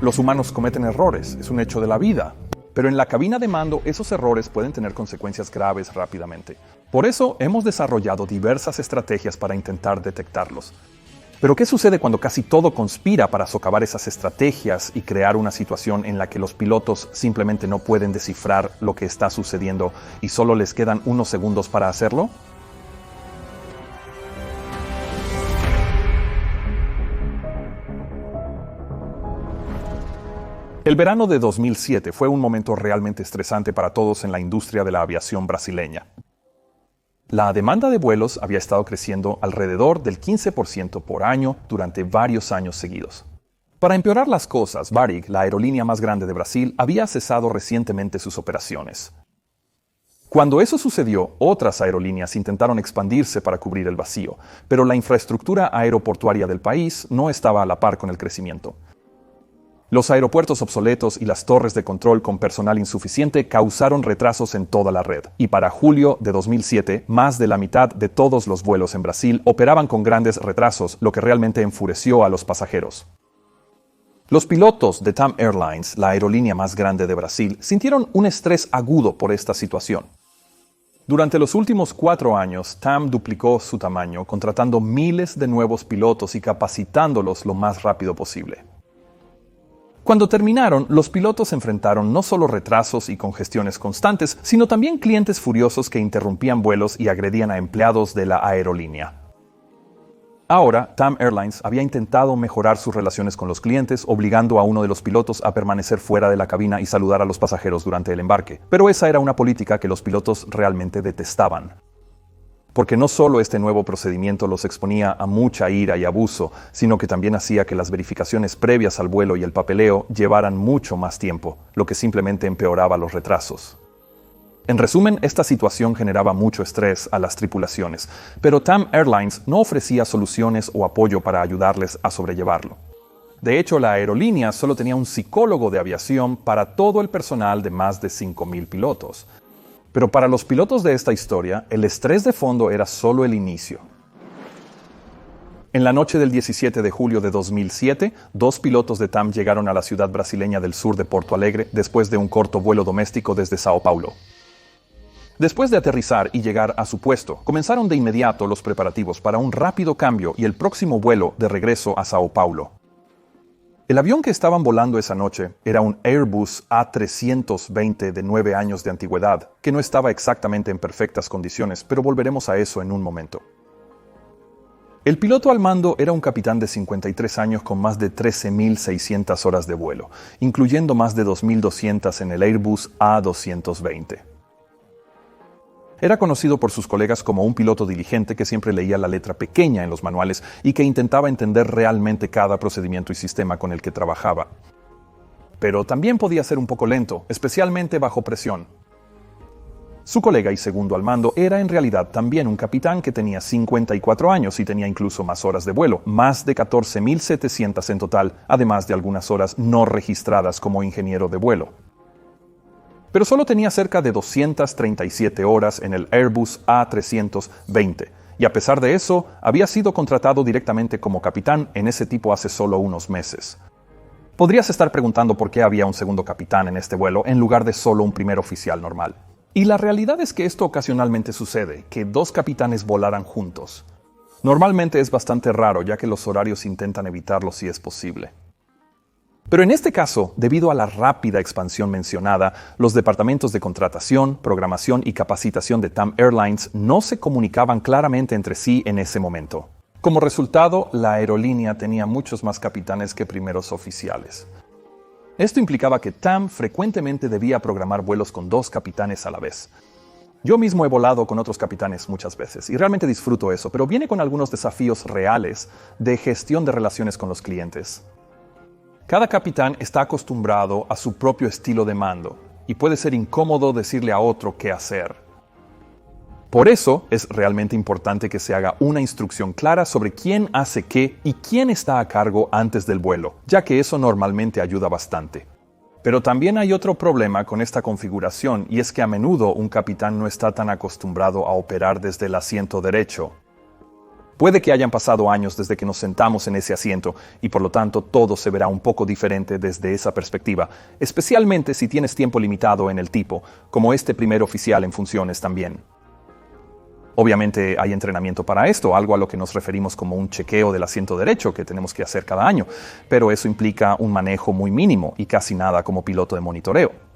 Los humanos cometen errores, es un hecho de la vida. Pero en la cabina de mando, esos errores pueden tener consecuencias graves rápidamente. Por eso, hemos desarrollado diversas estrategias para intentar detectarlos. Pero ¿qué sucede cuando casi todo conspira para socavar esas estrategias y crear una situación en la que los pilotos simplemente no pueden descifrar lo que está sucediendo y solo les quedan unos segundos para hacerlo? El verano de 2007 fue un momento realmente estresante para todos en la industria de la aviación brasileña. La demanda de vuelos había estado creciendo alrededor del 15% por año durante varios años seguidos. Para empeorar las cosas, Varig, la aerolínea más grande de Brasil, había cesado recientemente sus operaciones. Cuando eso sucedió, otras aerolíneas intentaron expandirse para cubrir el vacío, pero la infraestructura aeroportuaria del país no estaba a la par con el crecimiento. Los aeropuertos obsoletos y las torres de control con personal insuficiente causaron retrasos en toda la red. Y para julio de 2007, más de la mitad de todos los vuelos en Brasil operaban con grandes retrasos, lo que realmente enfureció a los pasajeros. Los pilotos de TAM Airlines, la aerolínea más grande de Brasil, sintieron un estrés agudo por esta situación. Durante los últimos 4 años, TAM duplicó su tamaño, contratando miles de nuevos pilotos y capacitándolos lo más rápido posible. Cuando terminaron, los pilotos enfrentaron no solo retrasos y congestiones constantes, sino también clientes furiosos que interrumpían vuelos y agredían a empleados de la aerolínea. Ahora, TAM Airlines había intentado mejorar sus relaciones con los clientes, obligando a uno de los pilotos a permanecer fuera de la cabina y saludar a los pasajeros durante el embarque. Pero esa era una política que los pilotos realmente detestaban. Porque no solo este nuevo procedimiento los exponía a mucha ira y abuso, sino que también hacía que las verificaciones previas al vuelo y el papeleo llevaran mucho más tiempo, lo que simplemente empeoraba los retrasos. En resumen, esta situación generaba mucho estrés a las tripulaciones, pero TAM Airlines no ofrecía soluciones o apoyo para ayudarles a sobrellevarlo. De hecho, la aerolínea solo tenía un psicólogo de aviación para todo el personal de más de 5,000 pilotos. Pero para los pilotos de esta historia, el estrés de fondo era solo el inicio. En la noche del 17 de julio de 2007, 2 pilotos de TAM llegaron a la ciudad brasileña del sur de Porto Alegre después de un corto vuelo doméstico desde Sao Paulo. Después de aterrizar y llegar a su puesto, comenzaron de inmediato los preparativos para un rápido cambio y el próximo vuelo de regreso a Sao Paulo. El avión que estaban volando esa noche era un Airbus A320 de 9 años de antigüedad, que no estaba exactamente en perfectas condiciones, pero volveremos a eso en un momento. El piloto al mando era un capitán de 53 años con más de 13,600 horas de vuelo, incluyendo más de 2,200 en el Airbus A220. Era conocido por sus colegas como un piloto diligente que siempre leía la letra pequeña en los manuales y que intentaba entender realmente cada procedimiento y sistema con el que trabajaba. Pero también podía ser un poco lento, especialmente bajo presión. Su colega y segundo al mando era en realidad también un capitán que tenía 54 años y tenía incluso más horas de vuelo, más de 14,700 en total, además de algunas horas no registradas como ingeniero de vuelo. Pero solo tenía cerca de 237 horas en el Airbus A320, y a pesar de eso, había sido contratado directamente como capitán en ese tipo hace solo unos meses. Podrías estar preguntando por qué había un segundo capitán en este vuelo en lugar de solo un primer oficial normal. Y la realidad es que esto ocasionalmente sucede, que 2 capitanes volaran juntos. Normalmente es bastante raro, ya que los horarios intentan evitarlo si es posible. Pero en este caso, debido a la rápida expansión mencionada, los departamentos de contratación, programación y capacitación de TAM Airlines no se comunicaban claramente entre sí en ese momento. Como resultado, la aerolínea tenía muchos más capitanes que primeros oficiales. Esto implicaba que TAM frecuentemente debía programar vuelos con 2 capitanes a la vez. Yo mismo he volado con otros capitanes muchas veces y realmente disfruto eso, pero viene con algunos desafíos reales de gestión de relaciones con los clientes. Cada capitán está acostumbrado a su propio estilo de mando y puede ser incómodo decirle a otro qué hacer. Por eso es realmente importante que se haga una instrucción clara sobre quién hace qué y quién está a cargo antes del vuelo, ya que eso normalmente ayuda bastante. Pero también hay otro problema con esta configuración y es que a menudo un capitán no está tan acostumbrado a operar desde el asiento derecho. Puede que hayan pasado años desde que nos sentamos en ese asiento y por lo tanto todo se verá un poco diferente desde esa perspectiva, especialmente si tienes tiempo limitado en el tipo, como este primer oficial en funciones también. Obviamente hay entrenamiento para esto, algo a lo que nos referimos como un chequeo del asiento derecho que tenemos que hacer cada año, pero eso implica un manejo muy mínimo y casi nada como piloto de monitoreo.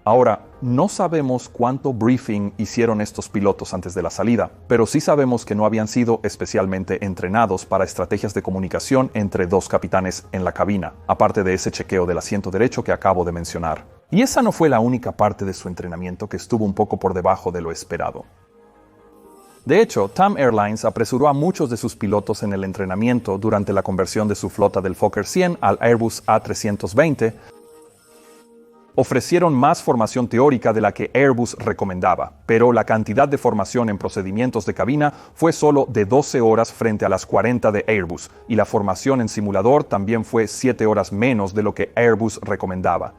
Ahora, no sabemos cuánto briefing hicieron estos pilotos antes de la salida, pero sí sabemos que no habían sido especialmente entrenados para estrategias de comunicación entre dos capitanes en la cabina, aparte de ese chequeo del asiento derecho que acabo de mencionar. Y esa no fue la única parte de su entrenamiento que estuvo un poco por debajo de lo esperado. De hecho, TAM Airlines apresuró a muchos de sus pilotos en el entrenamiento durante la conversión de su flota del Fokker 100 al Airbus A320, ofrecieron más formación teórica de la que Airbus recomendaba, pero la cantidad de formación en procedimientos de cabina fue solo de 12 horas frente a las 40 de Airbus, y la formación en simulador también fue 7 horas menos de lo que Airbus recomendaba.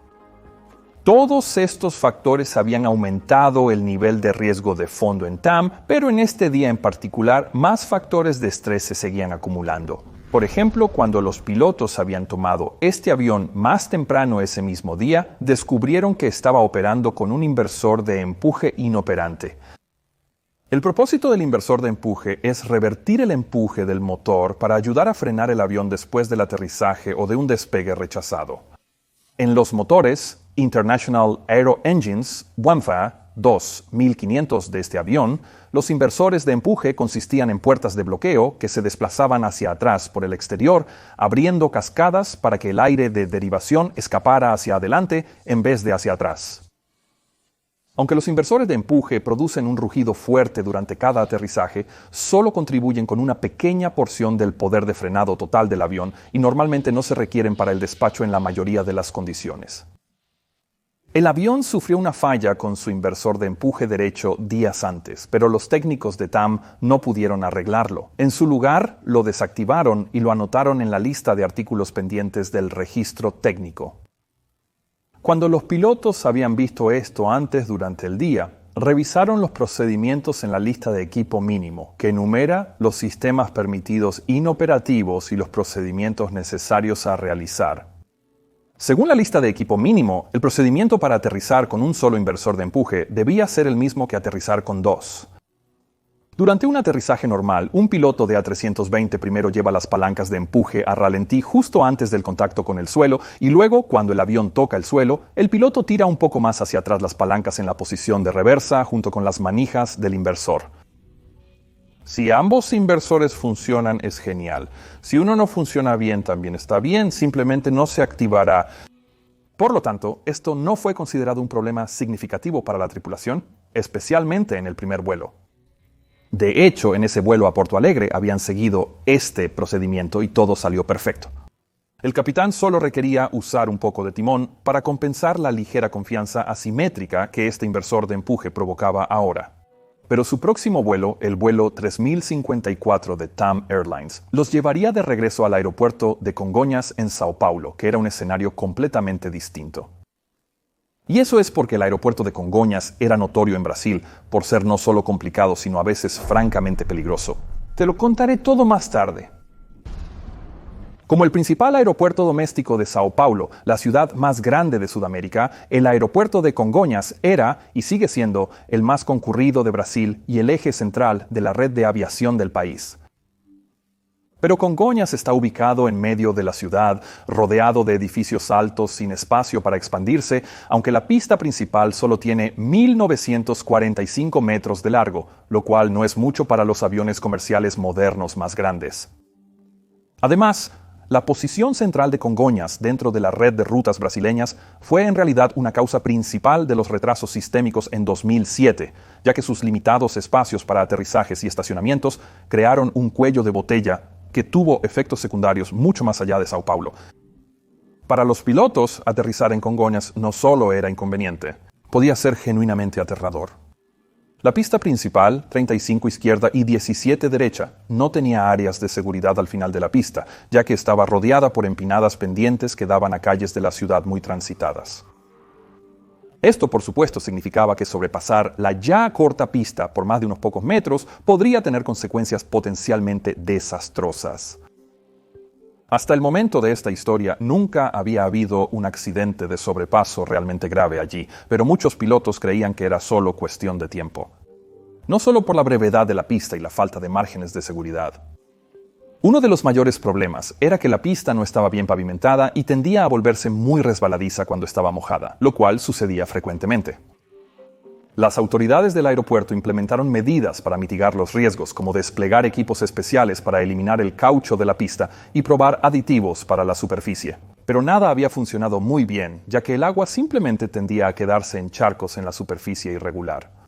Todos estos factores habían aumentado el nivel de riesgo de fondo en TAM, pero en este día en particular, más factores de estrés se seguían acumulando. Por ejemplo, cuando los pilotos habían tomado este avión más temprano ese mismo día, descubrieron que estaba operando con un inversor de empuje inoperante. El propósito del inversor de empuje es revertir el empuje del motor para ayudar a frenar el avión después del aterrizaje o de un despegue rechazado. En los motores International Aero Engines, WAMFA 2500 de este avión, los inversores de empuje consistían en puertas de bloqueo que se desplazaban hacia atrás por el exterior, abriendo cascadas para que el aire de derivación escapara hacia adelante en vez de hacia atrás. Aunque los inversores de empuje producen un rugido fuerte durante cada aterrizaje, solo contribuyen con una pequeña porción del poder de frenado total del avión y normalmente no se requieren para el despacho en la mayoría de las condiciones. El avión sufrió una falla con su inversor de empuje derecho días antes, pero los técnicos de TAM no pudieron arreglarlo. En su lugar, lo desactivaron y lo anotaron en la lista de artículos pendientes del registro técnico. Cuando los pilotos habían visto esto antes durante el día, revisaron los procedimientos en la lista de equipo mínimo, que enumera los sistemas permitidos inoperativos y los procedimientos necesarios a realizar. Según la lista de equipo mínimo, el procedimiento para aterrizar con un solo inversor de empuje debía ser el mismo que aterrizar con dos. Durante un aterrizaje normal, un piloto de A320 primero lleva las palancas de empuje a ralentí justo antes del contacto con el suelo y luego, cuando el avión toca el suelo, el piloto tira un poco más hacia atrás las palancas en la posición de reversa junto con las manijas del inversor. Si ambos inversores funcionan, es genial. Si uno no funciona bien, también está bien, simplemente no se activará. Por lo tanto, esto no fue considerado un problema significativo para la tripulación, especialmente en el primer vuelo. De hecho, en ese vuelo a Porto Alegre habían seguido este procedimiento y todo salió perfecto. El capitán solo requería usar un poco de timón para compensar la ligera confianza asimétrica que este inversor de empuje provocaba ahora. Pero su próximo vuelo, el vuelo 3054 de TAM Airlines, los llevaría de regreso al aeropuerto de Congonhas en Sao Paulo, que era un escenario completamente distinto. Y eso es porque el aeropuerto de Congonhas era notorio en Brasil por ser no solo complicado, sino a veces francamente peligroso. Te lo contaré todo más tarde. Como el principal aeropuerto doméstico de Sao Paulo, la ciudad más grande de Sudamérica, el aeropuerto de Congonhas era, y sigue siendo, el más concurrido de Brasil y el eje central de la red de aviación del país. Pero Congonhas está ubicado en medio de la ciudad, rodeado de edificios altos sin espacio para expandirse, aunque la pista principal solo tiene 1945 metros de largo, lo cual no es mucho para los aviones comerciales modernos más grandes. Además, la posición central de Congonhas dentro de la red de rutas brasileñas fue en realidad una causa principal de los retrasos sistémicos en 2007, ya que sus limitados espacios para aterrizajes y estacionamientos crearon un cuello de botella que tuvo efectos secundarios mucho más allá de Sao Paulo. Para los pilotos, aterrizar en Congonhas no solo era inconveniente, podía ser genuinamente aterrador. La pista principal, 35 izquierda y 17 derecha, no tenía áreas de seguridad al final de la pista, ya que estaba rodeada por empinadas pendientes que daban a calles de la ciudad muy transitadas. Esto, por supuesto, significaba que sobrepasar la ya corta pista por más de unos pocos metros podría tener consecuencias potencialmente desastrosas. Hasta el momento de esta historia nunca había habido un accidente de sobrepaso realmente grave allí, pero muchos pilotos creían que era solo cuestión de tiempo. No solo por la brevedad de la pista y la falta de márgenes de seguridad. Uno de los mayores problemas era que la pista no estaba bien pavimentada y tendía a volverse muy resbaladiza cuando estaba mojada, lo cual sucedía frecuentemente. Las autoridades del aeropuerto implementaron medidas para mitigar los riesgos, como desplegar equipos especiales para eliminar el caucho de la pista y probar aditivos para la superficie. Pero nada había funcionado muy bien, ya que el agua simplemente tendía a quedarse en charcos en la superficie irregular.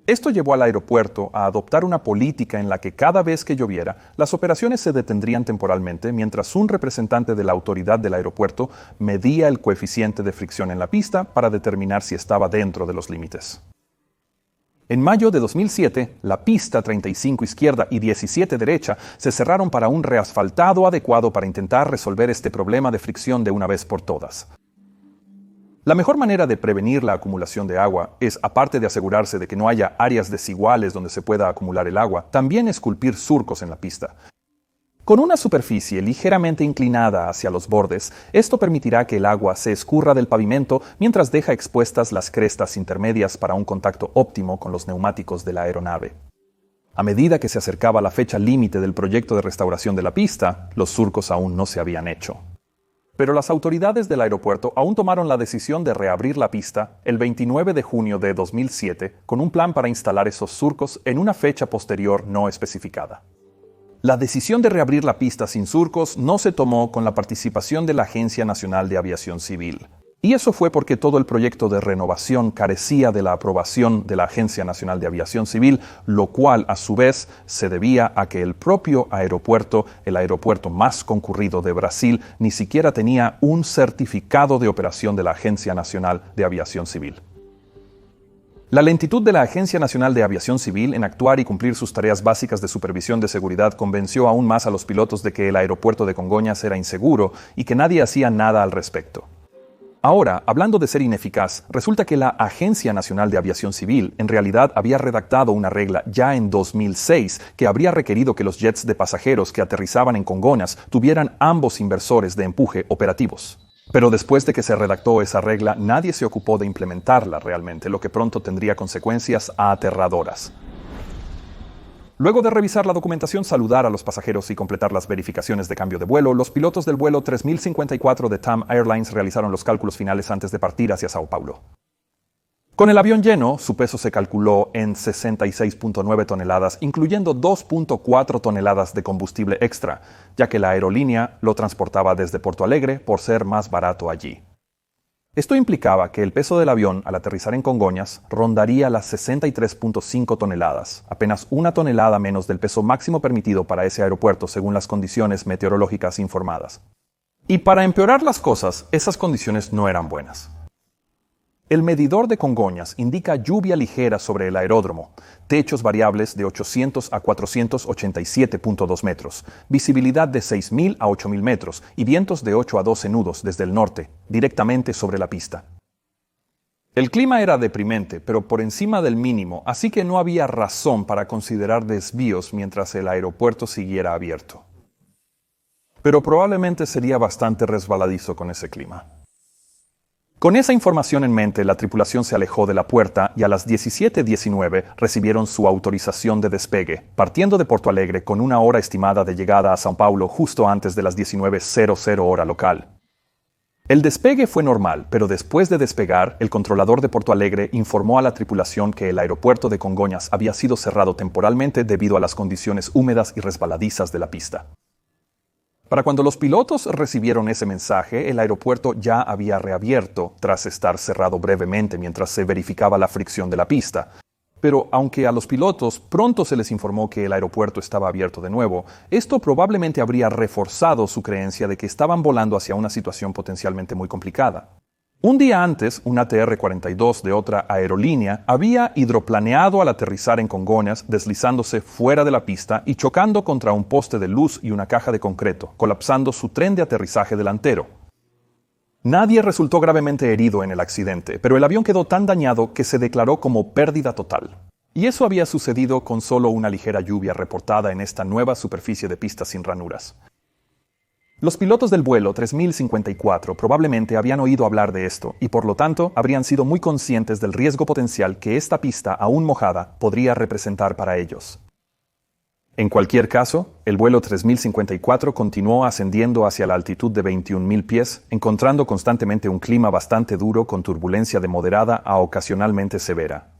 Esto llevó al aeropuerto a adoptar una política en la que cada vez que lloviera, las operaciones se detendrían temporalmente mientras un representante de la autoridad del aeropuerto medía el coeficiente de fricción en la pista para determinar si estaba dentro de los límites. En mayo de 2007, la pista 35 izquierda y 17 derecha se cerraron para un reasfaltado adecuado para intentar resolver este problema de fricción de una vez por todas. La mejor manera de prevenir la acumulación de agua es, aparte de asegurarse de que no haya áreas desiguales donde se pueda acumular el agua, también esculpir surcos en la pista. Con una superficie ligeramente inclinada hacia los bordes, esto permitirá que el agua se escurra del pavimento mientras deja expuestas las crestas intermedias para un contacto óptimo con los neumáticos de la aeronave. A medida que se acercaba la fecha límite del proyecto de restauración de la pista, los surcos aún no se habían hecho. Pero las autoridades del aeropuerto aún tomaron la decisión de reabrir la pista el 29 de junio de 2007 con un plan para instalar esos surcos en una fecha posterior no especificada. La decisión de reabrir la pista sin surcos no se tomó con la participación de la Agencia Nacional de Aviación Civil. Y eso fue porque todo el proyecto de renovación carecía de la aprobación de la Agencia Nacional de Aviación Civil, lo cual a su vez se debía a que el propio aeropuerto, el aeropuerto más concurrido de Brasil, ni siquiera tenía un certificado de operación de la Agencia Nacional de Aviación Civil. La lentitud de la Agencia Nacional de Aviación Civil en actuar y cumplir sus tareas básicas de supervisión de seguridad convenció aún más a los pilotos de que el aeropuerto de Congonhas era inseguro y que nadie hacía nada al respecto. Ahora, hablando de ser ineficaz, resulta que la Agencia Nacional de Aviación Civil en realidad había redactado una regla ya en 2006 que habría requerido que los jets de pasajeros que aterrizaban en Congonhas tuvieran ambos inversores de empuje operativos. Pero después de que se redactó esa regla, nadie se ocupó de implementarla realmente, lo que pronto tendría consecuencias aterradoras. Luego de revisar la documentación, saludar a los pasajeros y completar las verificaciones de cambio de vuelo, los pilotos del vuelo 3054 de TAM Airlines realizaron los cálculos finales antes de partir hacia Sao Paulo. Con el avión lleno, su peso se calculó en 66.9 toneladas, incluyendo 2.4 toneladas de combustible extra, ya que la aerolínea lo transportaba desde Porto Alegre por ser más barato allí. Esto implicaba que el peso del avión al aterrizar en Congonhas rondaría las 63.5 toneladas, apenas una tonelada menos del peso máximo permitido para ese aeropuerto según las condiciones meteorológicas informadas. Y para empeorar las cosas, esas condiciones no eran buenas. El medidor de Congonhas indica lluvia ligera sobre el aeródromo, techos variables de 800 a 487.2 metros, visibilidad de 6.000 a 8.000 metros y vientos de 8 a 12 nudos desde el norte, directamente sobre la pista. El clima era deprimente, pero por encima del mínimo, así que no había razón para considerar desvíos mientras el aeropuerto siguiera abierto. Pero probablemente sería bastante resbaladizo con ese clima. Con esa información en mente, la tripulación se alejó de la puerta y a las 17:19 recibieron su autorización de despegue, partiendo de Porto Alegre con una hora estimada de llegada a São Paulo justo antes de las 19:00 hora local. El despegue fue normal, pero después de despegar, el controlador de Porto Alegre informó a la tripulación que el aeropuerto de Congonhas había sido cerrado temporalmente debido a las condiciones húmedas y resbaladizas de la pista. Para cuando los pilotos recibieron ese mensaje, el aeropuerto ya había reabierto tras estar cerrado brevemente mientras se verificaba la fricción de la pista. Pero aunque a los pilotos pronto se les informó que el aeropuerto estaba abierto de nuevo, esto probablemente habría reforzado su creencia de que estaban volando hacia una situación potencialmente muy complicada. Un día antes, un ATR-42 de otra aerolínea había hidroplaneado al aterrizar en Congonhas, deslizándose fuera de la pista y chocando contra un poste de luz y una caja de concreto, colapsando su tren de aterrizaje delantero. Nadie resultó gravemente herido en el accidente, pero el avión quedó tan dañado que se declaró como pérdida total. Y eso había sucedido con solo una ligera lluvia reportada en esta nueva superficie de pista sin ranuras. Los pilotos del vuelo 3054 probablemente habían oído hablar de esto y por lo tanto habrían sido muy conscientes del riesgo potencial que esta pista aún mojada podría representar para ellos. En cualquier caso, el vuelo 3054 continuó ascendiendo hacia la altitud de 21.000 pies, encontrando constantemente un clima bastante duro con turbulencia de moderada a ocasionalmente severa.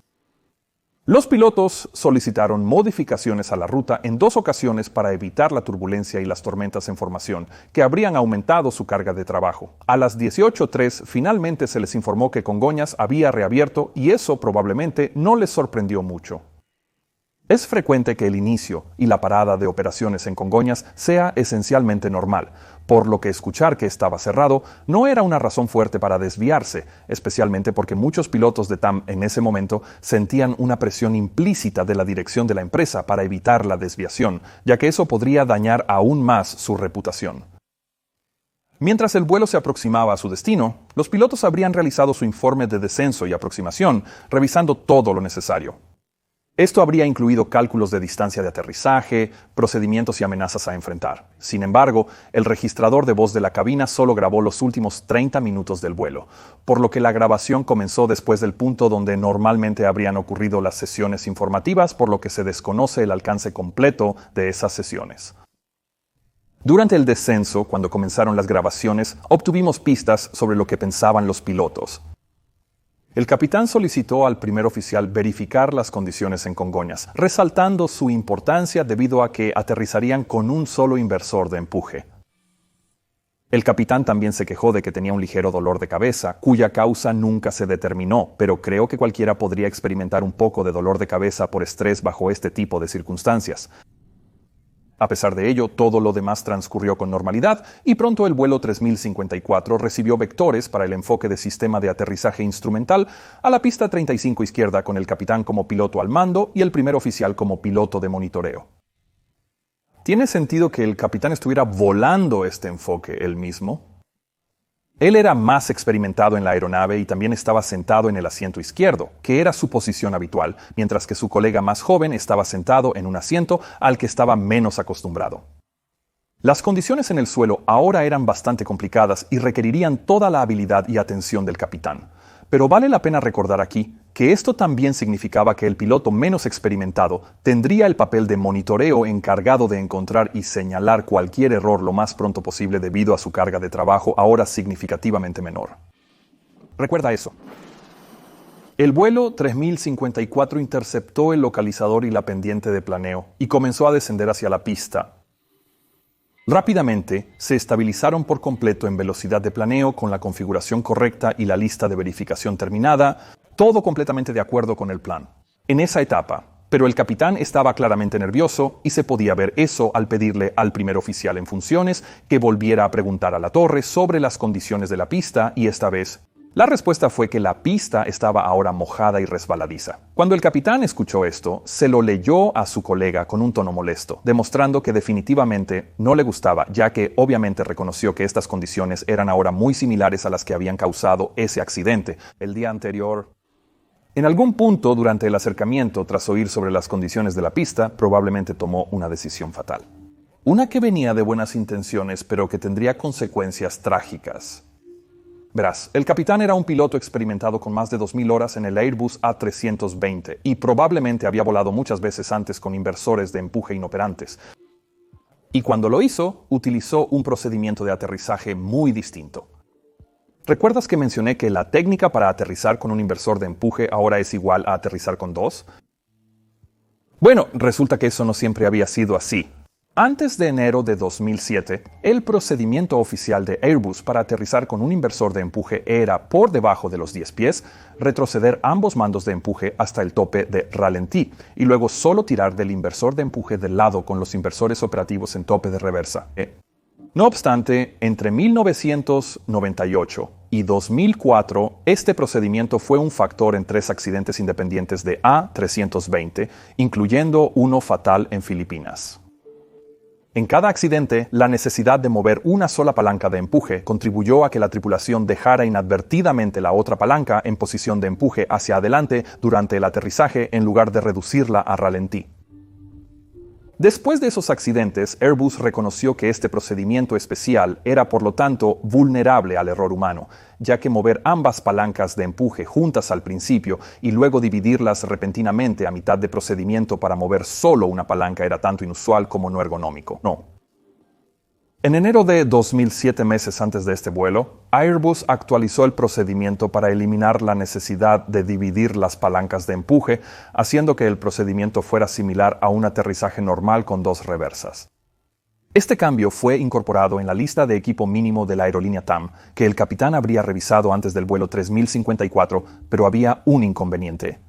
Los pilotos solicitaron modificaciones a la ruta en 2 ocasiones para evitar la turbulencia y las tormentas en formación, que habrían aumentado su carga de trabajo. A las 18:03 finalmente se les informó que Congonhas había reabierto y eso probablemente no les sorprendió mucho. Es frecuente que el inicio y la parada de operaciones en Congonhas sea esencialmente normal, por lo que escuchar que estaba cerrado no era una razón fuerte para desviarse, especialmente porque muchos pilotos de TAM en ese momento sentían una presión implícita de la dirección de la empresa para evitar la desviación, ya que eso podría dañar aún más su reputación. Mientras el vuelo se aproximaba a su destino, los pilotos habrían realizado su informe de descenso y aproximación, revisando todo lo necesario. Esto habría incluido cálculos de distancia de aterrizaje, procedimientos y amenazas a enfrentar. Sin embargo, el registrador de voz de la cabina solo grabó los últimos 30 minutos del vuelo, por lo que la grabación comenzó después del punto donde normalmente habrían ocurrido las sesiones informativas, por lo que se desconoce el alcance completo de esas sesiones. Durante el descenso, cuando comenzaron las grabaciones, obtuvimos pistas sobre lo que pensaban los pilotos. El capitán solicitó al primer oficial verificar las condiciones en Congonhas, resaltando su importancia debido a que aterrizarían con un solo inversor de empuje. El capitán también se quejó de que tenía un ligero dolor de cabeza, cuya causa nunca se determinó, pero creo que cualquiera podría experimentar un poco de dolor de cabeza por estrés bajo este tipo de circunstancias. A pesar de ello, todo lo demás transcurrió con normalidad y pronto el vuelo 3054 recibió vectores para el enfoque de sistema de aterrizaje instrumental a la pista 35 izquierda con el capitán como piloto al mando y el primer oficial como piloto de monitoreo. ¿Tiene sentido que el capitán estuviera volando este enfoque él mismo? Él era más experimentado en la aeronave y también estaba sentado en el asiento izquierdo, que era su posición habitual, mientras que su colega más joven estaba sentado en un asiento al que estaba menos acostumbrado. Las condiciones en el suelo ahora eran bastante complicadas y requerirían toda la habilidad y atención del capitán. Pero vale la pena recordar aquí que esto también significaba que el piloto menos experimentado tendría el papel de monitoreo encargado de encontrar y señalar cualquier error lo más pronto posible debido a su carga de trabajo ahora significativamente menor. Recuerda eso. El vuelo 3054 interceptó el localizador y la pendiente de planeo y comenzó a descender hacia la pista. Rápidamente, se estabilizaron por completo en velocidad de planeo con la configuración correcta y la lista de verificación terminada, todo completamente de acuerdo con el plan. En esa etapa, pero el capitán estaba claramente nervioso y se podía ver eso al pedirle al primer oficial en funciones que volviera a preguntar a la torre sobre las condiciones de la pista y esta vez la respuesta fue que la pista estaba ahora mojada y resbaladiza. Cuando el capitán escuchó esto, se lo leyó a su colega con un tono molesto, demostrando que definitivamente no le gustaba, ya que obviamente reconoció que estas condiciones eran ahora muy similares a las que habían causado ese accidente el día anterior. En algún punto durante el acercamiento, tras oír sobre las condiciones de la pista, probablemente tomó una decisión fatal. Una que venía de buenas intenciones, pero que tendría consecuencias trágicas. Verás, el capitán era un piloto experimentado con más de 2.000 horas en el Airbus A320 y probablemente había volado muchas veces antes con inversores de empuje inoperantes. Y cuando lo hizo, utilizó un procedimiento de aterrizaje muy distinto. ¿Recuerdas que mencioné que la técnica para aterrizar con un inversor de empuje ahora es igual a aterrizar con dos? Bueno, resulta que eso no siempre había sido así. Antes de enero de 2007, el procedimiento oficial de Airbus para aterrizar con un inversor de empuje era, por debajo de los 10 pies, retroceder ambos mandos de empuje hasta el tope de ralentí y luego solo tirar del inversor de empuje del lado con los inversores operativos en tope de reversa. No obstante, entre 1998 y 2004, este procedimiento fue un factor en 3 accidentes independientes de A320, incluyendo uno fatal en Filipinas. En cada accidente, la necesidad de mover una sola palanca de empuje contribuyó a que la tripulación dejara inadvertidamente la otra palanca en posición de empuje hacia adelante durante el aterrizaje en lugar de reducirla a ralentí. Después de esos accidentes, Airbus reconoció que este procedimiento especial era por lo tanto vulnerable al error humano, ya que mover ambas palancas de empuje juntas al principio y luego dividirlas repentinamente a mitad de procedimiento para mover solo una palanca era tanto inusual como no ergonómico. No. En enero de 2007, meses antes de este vuelo, Airbus actualizó el procedimiento para eliminar la necesidad de dividir las palancas de empuje, haciendo que el procedimiento fuera similar a un aterrizaje normal con dos reversas. Este cambio fue incorporado en la lista de equipo mínimo de la aerolínea TAM, que el capitán habría revisado antes del vuelo 3054, pero había un inconveniente.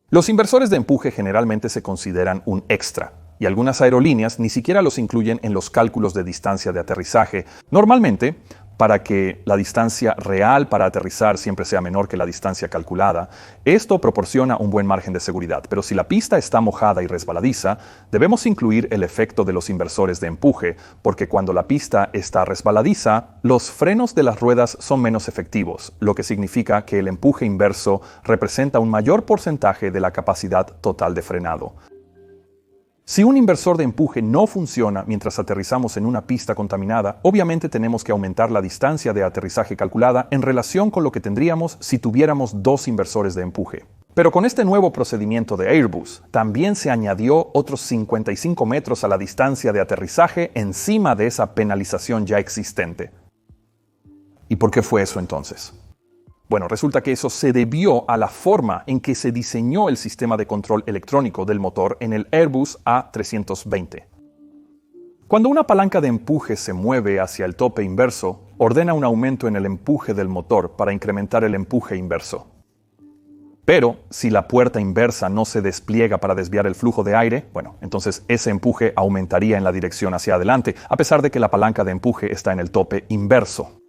Los inversores de empuje generalmente se consideran un extra, y algunas aerolíneas ni siquiera los incluyen en los cálculos de distancia de aterrizaje. Normalmente, para que la distancia real para aterrizar siempre sea menor que la distancia calculada, esto proporciona un buen margen de seguridad. Pero si la pista está mojada y resbaladiza, debemos incluir el efecto de los inversores de empuje, porque cuando la pista está resbaladiza, los frenos de las ruedas son menos efectivos, lo que significa que el empuje inverso representa un mayor porcentaje de la capacidad total de frenado. Si un inversor de empuje no funciona mientras aterrizamos en una pista contaminada, obviamente tenemos que aumentar la distancia de aterrizaje calculada en relación con lo que tendríamos si tuviéramos dos inversores de empuje. Pero con este nuevo procedimiento de Airbus, también se añadió otros 55 metros a la distancia de aterrizaje encima de esa penalización ya existente. ¿Y por qué fue eso entonces? Bueno, resulta que eso se debió a la forma en que se diseñó el sistema de control electrónico del motor en el Airbus A320. Cuando una palanca de empuje se mueve hacia el tope inverso, ordena un aumento en el empuje del motor para incrementar el empuje inverso. Pero si la puerta inversa no se despliega para desviar el flujo de aire, entonces ese empuje aumentaría en la dirección hacia adelante, a pesar de que la palanca de empuje está en el tope inverso.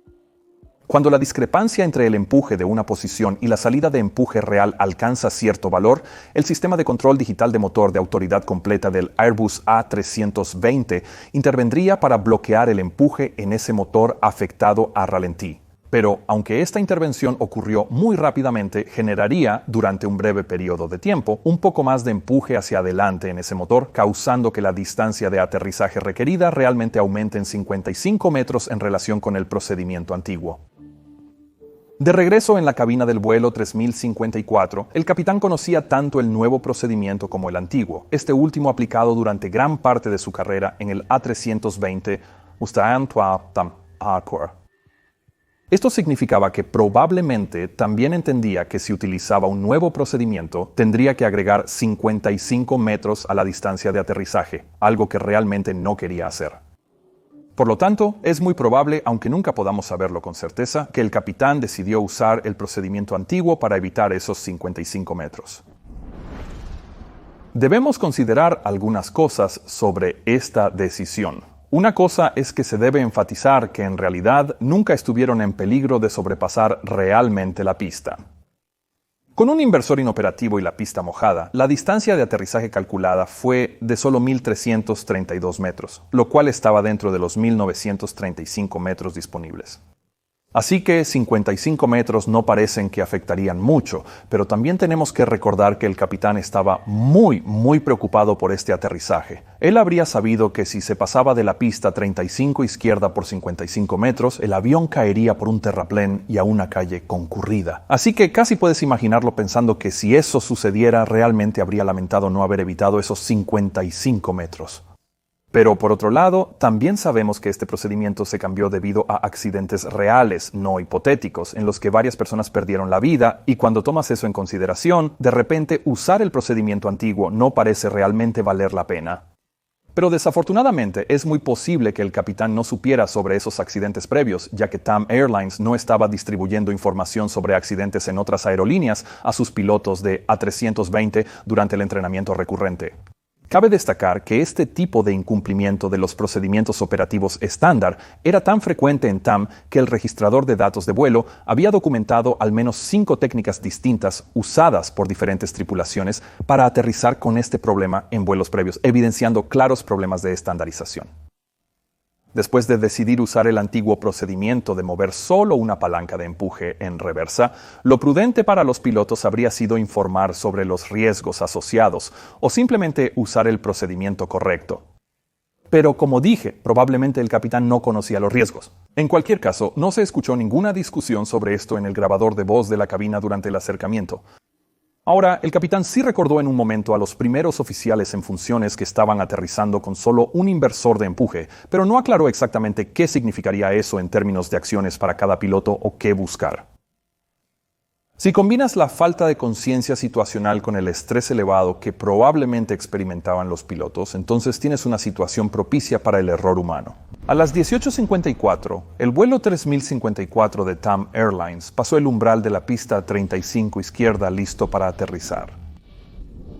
Cuando la discrepancia entre el empuje de una posición y la salida de empuje real alcanza cierto valor, el sistema de control digital de motor de autoridad completa del Airbus A320 intervendría para bloquear el empuje en ese motor afectado a ralentí. Pero, aunque esta intervención ocurrió muy rápidamente, generaría, durante un breve periodo de tiempo, un poco más de empuje hacia adelante en ese motor, causando que la distancia de aterrizaje requerida realmente aumente en 55 metros en relación con el procedimiento antiguo. De regreso en la cabina del vuelo 3054, el capitán conocía tanto el nuevo procedimiento como el antiguo, este último aplicado durante gran parte de su carrera en el A320 Mustang Tam Accor. Esto significaba que probablemente también entendía que si utilizaba un nuevo procedimiento, tendría que agregar 55 metros a la distancia de aterrizaje, algo que realmente no quería hacer. Por lo tanto, es muy probable, aunque nunca podamos saberlo con certeza, que el capitán decidió usar el procedimiento antiguo para evitar esos 55 metros. Debemos considerar algunas cosas sobre esta decisión. Una cosa es que se debe enfatizar que en realidad nunca estuvieron en peligro de sobrepasar realmente la pista. Con un inversor inoperativo y la pista mojada, la distancia de aterrizaje calculada fue de solo 1.332 metros, lo cual estaba dentro de los 1.935 metros disponibles. Así que 55 metros no parecen que afectarían mucho, pero también tenemos que recordar que el capitán estaba muy preocupado por este aterrizaje. Él habría sabido que si se pasaba de la pista 35 izquierda por 55 metros, el avión caería por un terraplén y a una calle concurrida. Así que casi puedes imaginarlo pensando que si eso sucediera, realmente habría lamentado no haber evitado esos 55 metros. Pero por otro lado, también sabemos que este procedimiento se cambió debido a accidentes reales, no hipotéticos, en los que varias personas perdieron la vida, y cuando tomas eso en consideración, de repente usar el procedimiento antiguo no parece realmente valer la pena. Pero desafortunadamente es muy posible que el capitán no supiera sobre esos accidentes previos, ya que TAM Airlines no estaba distribuyendo información sobre accidentes en otras aerolíneas a sus pilotos de A320 durante el entrenamiento recurrente. Cabe destacar que este tipo de incumplimiento de los procedimientos operativos estándar era tan frecuente en TAM que el registrador de datos de vuelo había documentado al menos 5 técnicas distintas usadas por diferentes tripulaciones para aterrizar con este problema en vuelos previos, evidenciando claros problemas de estandarización. Después de decidir usar el antiguo procedimiento de mover solo una palanca de empuje en reversa, lo prudente para los pilotos habría sido informar sobre los riesgos asociados o simplemente usar el procedimiento correcto. Pero como dije, probablemente el capitán no conocía los riesgos. En cualquier caso, no se escuchó ninguna discusión sobre esto en el grabador de voz de la cabina durante el acercamiento. Ahora, el capitán sí recordó en un momento a los primeros oficiales en funciones que estaban aterrizando con solo un inversor de empuje, pero no aclaró exactamente qué significaría eso en términos de acciones para cada piloto o qué buscar. Si combinas la falta de conciencia situacional con el estrés elevado que probablemente experimentaban los pilotos, entonces tienes una situación propicia para el error humano. A las 18:54, el vuelo 3054 de TAM Airlines pasó el umbral de la pista 35 izquierda listo para aterrizar.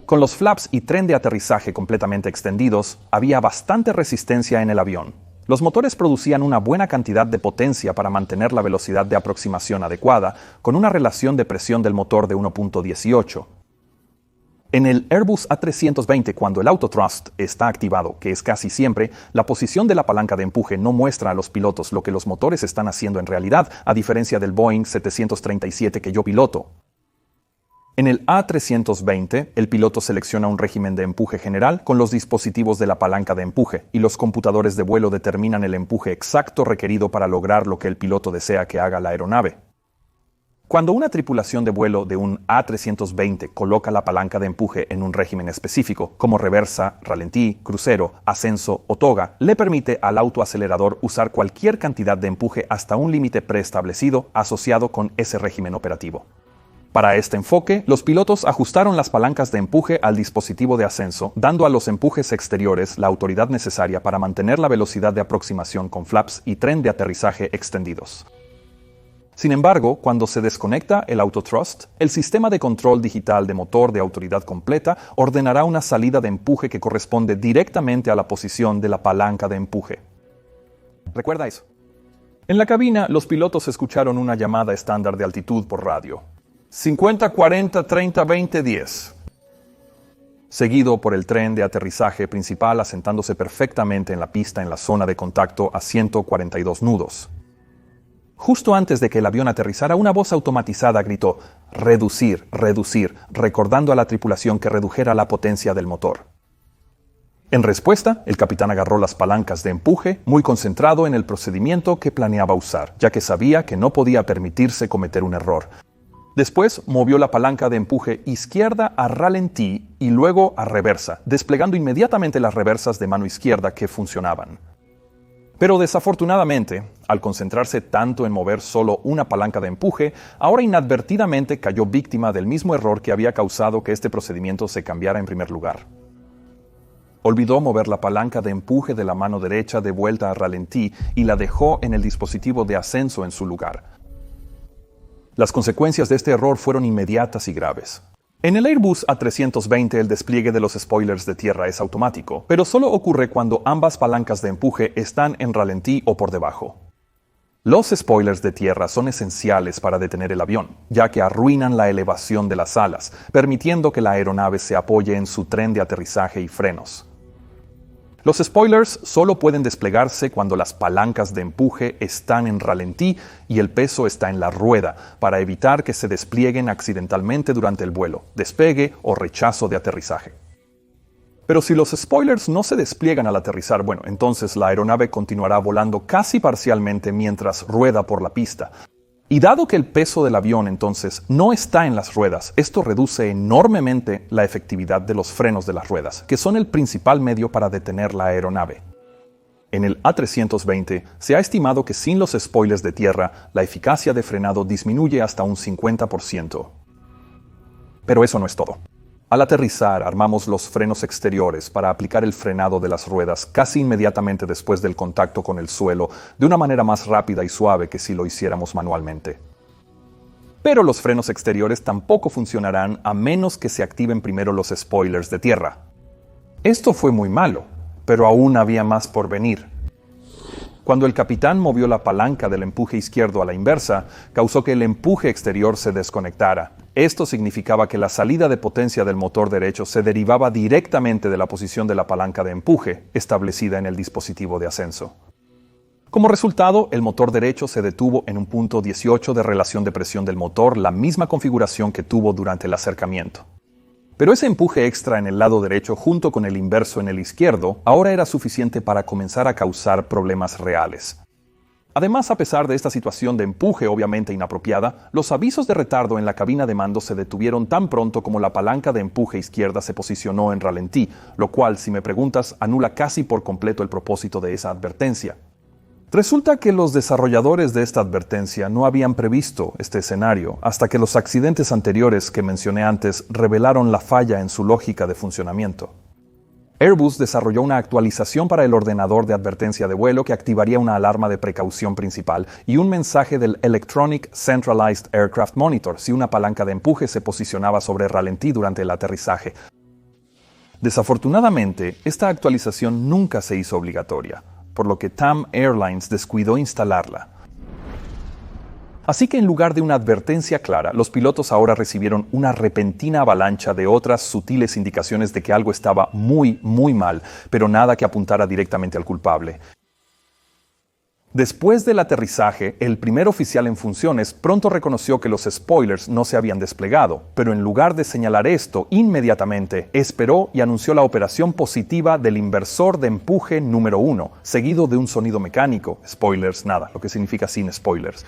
Con los flaps y tren de aterrizaje completamente extendidos, había bastante resistencia en el avión. Los motores producían una buena cantidad de potencia para mantener la velocidad de aproximación adecuada, con una relación de presión del motor de 1.18. En el Airbus A320, cuando el autothrust está activado, que es casi siempre, la posición de la palanca de empuje no muestra a los pilotos lo que los motores están haciendo en realidad, a diferencia del Boeing 737 que yo piloto. En el A320, el piloto selecciona un régimen de empuje general con los dispositivos de la palanca de empuje y los computadores de vuelo determinan el empuje exacto requerido para lograr lo que el piloto desea que haga la aeronave. Cuando una tripulación de vuelo de un A320 coloca la palanca de empuje en un régimen específico, como reversa, ralentí, crucero, ascenso o toga, le permite al autoacelerador usar cualquier cantidad de empuje hasta un límite preestablecido asociado con ese régimen operativo. Para este enfoque, los pilotos ajustaron las palancas de empuje al dispositivo de ascenso, dando a los empujes exteriores la autoridad necesaria para mantener la velocidad de aproximación con flaps y tren de aterrizaje extendidos. Sin embargo, cuando se desconecta el autothrust, el sistema de control digital de motor de autoridad completa ordenará una salida de empuje que corresponde directamente a la posición de la palanca de empuje. Recuerda eso. En la cabina, los pilotos escucharon una llamada estándar de altitud por radio. 50, 40, 30, 20, 10. Seguido por el tren de aterrizaje principal asentándose perfectamente en la pista en la zona de contacto a 142 nudos. Justo antes de que el avión aterrizara, una voz automatizada gritó «reducir, reducir», recordando a la tripulación que redujera la potencia del motor. En respuesta, el capitán agarró las palancas de empuje, muy concentrado en el procedimiento que planeaba usar, ya que sabía que no podía permitirse cometer un error. Después movió la palanca de empuje izquierda a ralentí y luego a reversa, desplegando inmediatamente las reversas de mano izquierda que funcionaban. Pero desafortunadamente, al concentrarse tanto en mover solo una palanca de empuje, ahora inadvertidamente cayó víctima del mismo error que había causado que este procedimiento se cambiara en primer lugar. Olvidó mover la palanca de empuje de la mano derecha de vuelta a ralentí y la dejó en el dispositivo de ascenso en su lugar. Las consecuencias de este error fueron inmediatas y graves. En el Airbus A320 el despliegue de los spoilers de tierra es automático, pero solo ocurre cuando ambas palancas de empuje están en ralentí o por debajo. Los spoilers de tierra son esenciales para detener el avión, ya que arruinan la elevación de las alas, permitiendo que la aeronave se apoye en su tren de aterrizaje y frenos. Los spoilers solo pueden desplegarse cuando las palancas de empuje están en ralentí y el peso está en la rueda, para evitar que se desplieguen accidentalmente durante el vuelo, despegue o rechazo de aterrizaje. Pero si los spoilers no se despliegan al aterrizar, entonces la aeronave continuará volando casi parcialmente mientras rueda por la pista. Y dado que el peso del avión entonces no está en las ruedas, esto reduce enormemente la efectividad de los frenos de las ruedas, que son el principal medio para detener la aeronave. En el A320 se ha estimado que sin los spoilers de tierra, la eficacia de frenado disminuye hasta un 50%. Pero eso no es todo. Al aterrizar, armamos los frenos exteriores para aplicar el frenado de las ruedas casi inmediatamente después del contacto con el suelo, de una manera más rápida y suave que si lo hiciéramos manualmente. Pero los frenos exteriores tampoco funcionarán a menos que se activen primero los spoilers de tierra. Esto fue muy malo, pero aún había más por venir. Cuando el capitán movió la palanca del empuje izquierdo a la inversa, causó que el empuje exterior se desconectara. Esto significaba que la salida de potencia del motor derecho se derivaba directamente de la posición de la palanca de empuje, establecida en el dispositivo de ascenso. Como resultado, el motor derecho se detuvo en un punto 18 de relación de presión del motor, la misma configuración que tuvo durante el acercamiento. Pero ese empuje extra en el lado derecho junto con el inverso en el izquierdo ahora era suficiente para comenzar a causar problemas reales. Además, a pesar de esta situación de empuje obviamente inapropiada, los avisos de retardo en la cabina de mando se detuvieron tan pronto como la palanca de empuje izquierda se posicionó en ralentí, lo cual, si me preguntas, anula casi por completo el propósito de esa advertencia. Resulta que los desarrolladores de esta advertencia no habían previsto este escenario hasta que los accidentes anteriores que mencioné antes revelaron la falla en su lógica de funcionamiento. Airbus desarrolló una actualización para el ordenador de advertencia de vuelo que activaría una alarma de precaución principal y un mensaje del Electronic Centralized Aircraft Monitor si una palanca de empuje se posicionaba sobre ralentí durante el aterrizaje. Desafortunadamente, esta actualización nunca se hizo obligatoria, por lo que TAM Airlines descuidó instalarla. Así que en lugar de una advertencia clara, los pilotos ahora recibieron una repentina avalancha de otras sutiles indicaciones de que algo estaba muy mal, pero nada que apuntara directamente al culpable. Después del aterrizaje, el primer oficial en funciones pronto reconoció que los spoilers no se habían desplegado, pero en lugar de señalar esto inmediatamente, esperó y anunció la operación positiva del inversor de empuje número 1, seguido de un sonido mecánico, spoilers nada, lo que significa sin spoilers.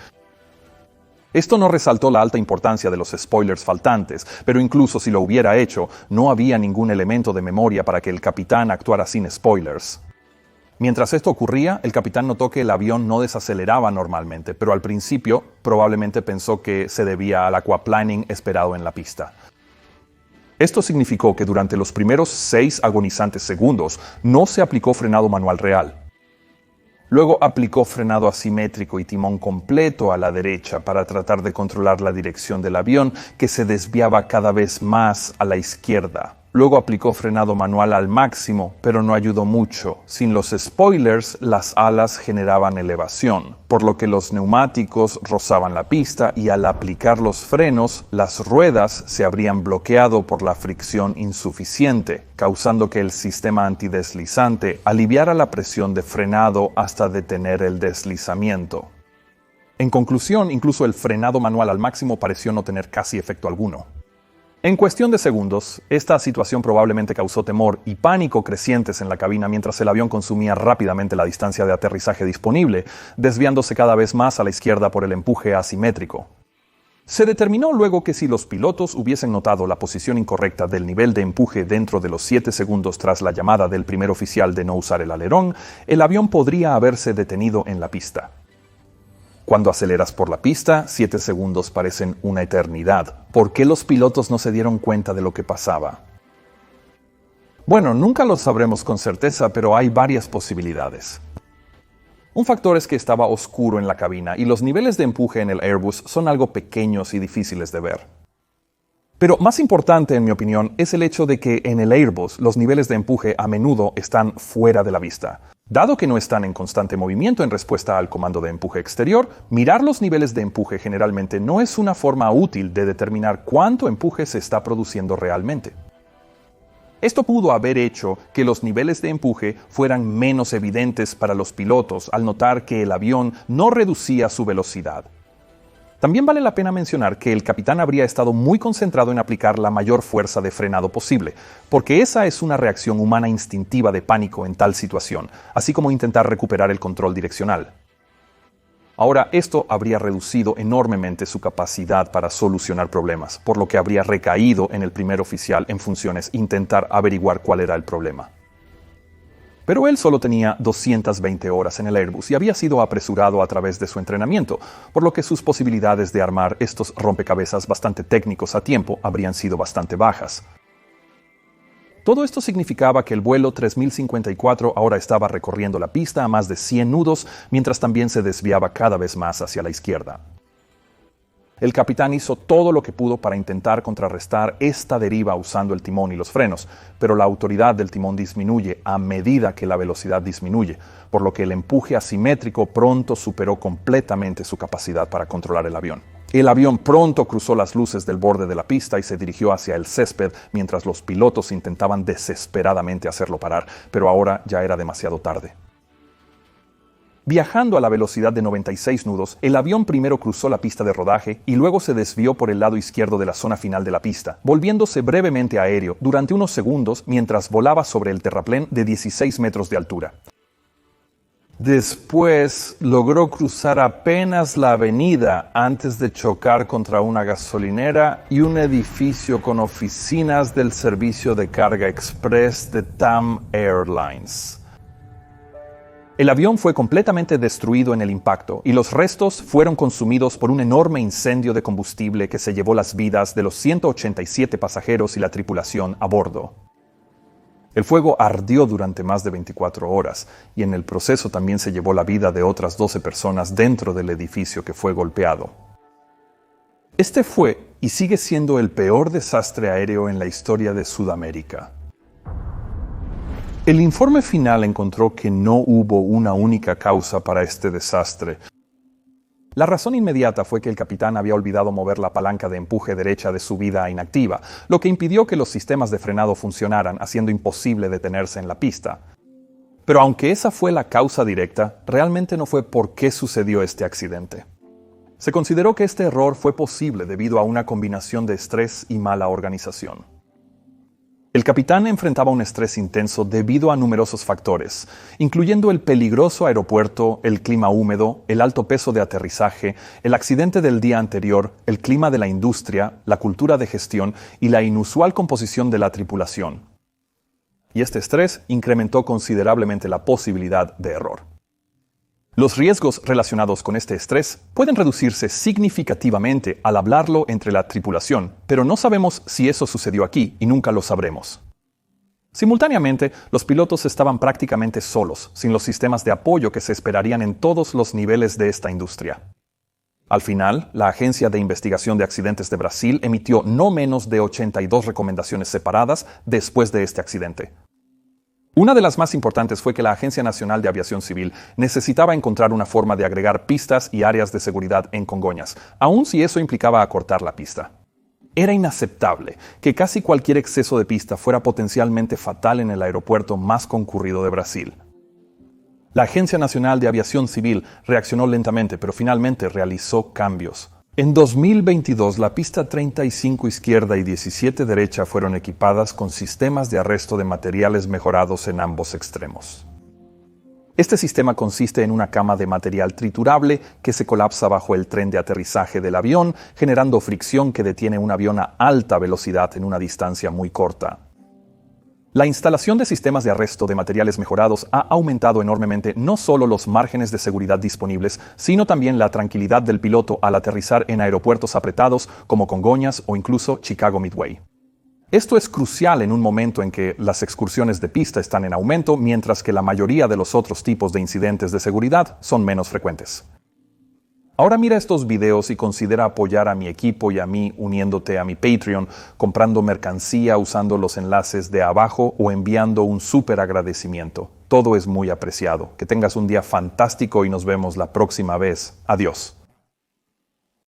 Esto no resaltó la alta importancia de los spoilers faltantes, pero incluso si lo hubiera hecho, no había ningún elemento de memoria para que el capitán actuara sin spoilers. Mientras esto ocurría, el capitán notó que el avión no desaceleraba normalmente, pero al principio probablemente pensó que se debía al aquaplaning esperado en la pista. Esto significó que durante los primeros 6 agonizantes segundos no se aplicó frenado manual real. Luego aplicó frenado asimétrico y timón completo a la derecha para tratar de controlar la dirección del avión, que se desviaba cada vez más a la izquierda. Luego aplicó frenado manual al máximo, pero no ayudó mucho. Sin los spoilers, las alas generaban elevación, por lo que los neumáticos rozaban la pista y al aplicar los frenos, las ruedas se habrían bloqueado por la fricción insuficiente, causando que el sistema antideslizante aliviara la presión de frenado hasta detener el deslizamiento. En conclusión, incluso el frenado manual al máximo pareció no tener casi efecto alguno. En cuestión de segundos, esta situación probablemente causó temor y pánico crecientes en la cabina mientras el avión consumía rápidamente la distancia de aterrizaje disponible, desviándose cada vez más a la izquierda por el empuje asimétrico. Se determinó luego que si los pilotos hubiesen notado la posición incorrecta del nivel de empuje dentro de los 7 segundos tras la llamada del primer oficial de no usar el alerón, el avión podría haberse detenido en la pista. Cuando aceleras por la pista, 7 segundos parecen una eternidad. ¿Por qué los pilotos no se dieron cuenta de lo que pasaba? Bueno, nunca lo sabremos con certeza, pero hay varias posibilidades. Un factor es que estaba oscuro en la cabina y los niveles de empuje en el Airbus son algo pequeños y difíciles de ver. Pero más importante, en mi opinión, es el hecho de que en el Airbus los niveles de empuje a menudo están fuera de la vista. Dado que no están en constante movimiento en respuesta al comando de empuje exterior, mirar los niveles de empuje generalmente no es una forma útil de determinar cuánto empuje se está produciendo realmente. Esto pudo haber hecho que los niveles de empuje fueran menos evidentes para los pilotos al notar que el avión no reducía su velocidad. También vale la pena mencionar que el capitán habría estado muy concentrado en aplicar la mayor fuerza de frenado posible, porque esa es una reacción humana instintiva de pánico en tal situación, así como intentar recuperar el control direccional. Ahora, esto habría reducido enormemente su capacidad para solucionar problemas, por lo que habría recaído en el primer oficial en funciones intentar averiguar cuál era el problema. Pero él solo tenía 220 horas en el Airbus y había sido apresurado a través de su entrenamiento, por lo que sus posibilidades de armar estos rompecabezas bastante técnicos a tiempo habrían sido bastante bajas. Todo esto significaba que el vuelo 3054 ahora estaba recorriendo la pista a más de 100 nudos, mientras también se desviaba cada vez más hacia la izquierda. El capitán hizo todo lo que pudo para intentar contrarrestar esta deriva usando el timón y los frenos, pero la autoridad del timón disminuye a medida que la velocidad disminuye, por lo que el empuje asimétrico pronto superó completamente su capacidad para controlar el avión. El avión pronto cruzó las luces del borde de la pista y se dirigió hacia el césped mientras los pilotos intentaban desesperadamente hacerlo parar, pero ahora ya era demasiado tarde. Viajando a la velocidad de 96 nudos, el avión primero cruzó la pista de rodaje y luego se desvió por el lado izquierdo de la zona final de la pista, volviéndose brevemente aéreo durante unos segundos mientras volaba sobre el terraplén de 16 metros de altura. Después logró cruzar apenas la avenida antes de chocar contra una gasolinera y un edificio con oficinas del servicio de carga express de TAM Airlines. El avión fue completamente destruido en el impacto y los restos fueron consumidos por un enorme incendio de combustible que se llevó las vidas de los 187 pasajeros y la tripulación a bordo. El fuego ardió durante más de 24 horas y en el proceso también se llevó la vida de otras 12 personas dentro del edificio que fue golpeado. Este fue y sigue siendo el peor desastre aéreo en la historia de Sudamérica. El informe final encontró que no hubo una única causa para este desastre. La razón inmediata fue que el capitán había olvidado mover la palanca de empuje derecha de subida inactiva, lo que impidió que los sistemas de frenado funcionaran, haciendo imposible detenerse en la pista. Pero aunque esa fue la causa directa, realmente no fue por qué sucedió este accidente. Se consideró que este error fue posible debido a una combinación de estrés y mala organización. El capitán enfrentaba un estrés intenso debido a numerosos factores, incluyendo el peligroso aeropuerto, el clima húmedo, el alto peso de aterrizaje, el accidente del día anterior, el clima de la industria, la cultura de gestión y la inusual composición de la tripulación. Y este estrés incrementó considerablemente la posibilidad de error. Los riesgos relacionados con este estrés pueden reducirse significativamente al hablarlo entre la tripulación, pero no sabemos si eso sucedió aquí y nunca lo sabremos. Simultáneamente, los pilotos estaban prácticamente solos, sin los sistemas de apoyo que se esperarían en todos los niveles de esta industria. Al final, la Agencia de Investigación de Accidentes de Brasil emitió no menos de 82 recomendaciones separadas después de este accidente. Una de las más importantes fue que la Agencia Nacional de Aviación Civil necesitaba encontrar una forma de agregar pistas y áreas de seguridad en Congonhas, aun si eso implicaba acortar la pista. Era inaceptable que casi cualquier exceso de pista fuera potencialmente fatal en el aeropuerto más concurrido de Brasil. La Agencia Nacional de Aviación Civil reaccionó lentamente, pero finalmente realizó cambios. En 2022, la pista 35 izquierda y 17 derecha fueron equipadas con sistemas de arresto de materiales mejorados en ambos extremos. Este sistema consiste en una cama de material triturable que se colapsa bajo el tren de aterrizaje del avión, generando fricción que detiene un avión a alta velocidad en una distancia muy corta. La instalación de sistemas de arresto de materiales mejorados ha aumentado enormemente no solo los márgenes de seguridad disponibles, sino también la tranquilidad del piloto al aterrizar en aeropuertos apretados como Congonhas o incluso Chicago Midway. Esto es crucial en un momento en que las excursiones de pista están en aumento, mientras que la mayoría de los otros tipos de incidentes de seguridad son menos frecuentes. Ahora mira estos videos y considera apoyar a mi equipo y a mí uniéndote a mi Patreon, comprando mercancía usando los enlaces de abajo o enviando un súper agradecimiento. Todo es muy apreciado. Que tengas un día fantástico y nos vemos la próxima vez. Adiós.